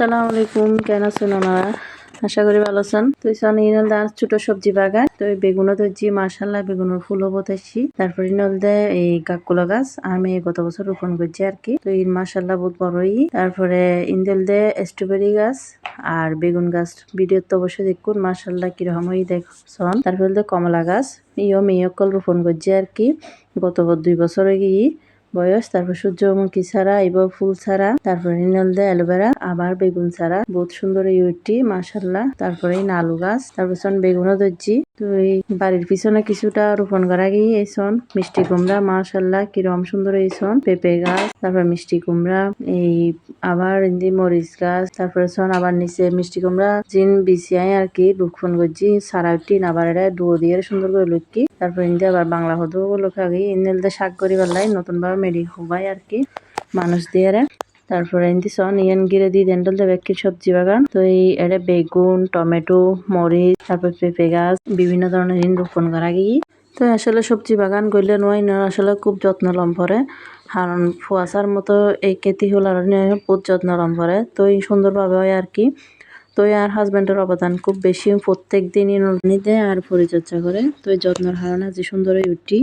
আসসালামু আলাইকুম, কেন আছেন ওনারা? আশা করি ভালো আছেন। তো ইনল দা ছোট সবজি বাগান, তো বেগুনও ধরছি, মাশাল্লাহ বেগুনের ফুলও বতাসছি। তারপরে ইনল দে এই কাকুলা গাছ আমি গত বছর রোপণ করছি আর কি। তো এই মাশাল্লাহ বহুত বড়ই। তারপরে ইন্দল দে স্ট্রবেরি গাছ আর বেগুন গাছ ভিডিও তো অবশ্যই দেখুন মাশাল্লাহ কিরকম হয়ে দেখছন। তারপরে কমলা গাছ মেয়কল রোপণ করছি আর কি। গত 2 বছর গিয়ে বয়স। তারপর সূর্যমুখী ছাড়া এবার ফুল ছাড়া, তারপরে ইনল দে অ্যালোভেরা, আবার বেগুন ছাড়া বহুত সুন্দর এই উঠটি মাশাল্লাহ। তারপরে নালু গাছ, তারপর বেগুনও ধরছি। তো এই বাড়ির পিছনে কিছুটা রোপণ করা গিয়ে এইসন মিষ্টি কুমড়া মাশাল্লাহ কিরম সুন্দর এইসন পেঁপে গাছ, তারপর মিষ্টি কুমড়া এই আবার মরিচ গাছ, তারপরে আবার নিচে মিষ্টি কুমড়া জিন বিছিয়াই আর কি রোপণ করছি সারা উঠি আবার এটা ডুয়ো দিয়ে সুন্দর করে লুকি। তারপর ইন্দি আবার বাংলা হতো লোক আগে ইন্দিলতে শাক করি পারলাই নতুন ভাবে মেডি হবাই আর কি মানুষ দিয়ে। তারপরে ইন্দি সন ইয়ান গিরে দিয়ে দেন্ডল দেবে কি সবজি বাগান। তো এই এটা বেগুন, টমেটো, মরিচ, তারপর পেঁপে গাছ বিভিন্ন ধরনের রোপণ করা গিয়ে। তো আসলে সবজি বাগান করলে নয় না, আসলে খুব যত্ন লম পরে, কারণ ফুয়াশার মতো এই কেতি হল আর বহুত যত্ন লম পরে। তো এই সুন্দরভাবে হয় আর কি। তো আর হাজব্যান্ডের অবদান খুব বেশি, প্রত্যেক দিনই নদী দেয় আর পরিচর্যা করে। তো এই যত্নের হারানা যে সুন্দর উঠি।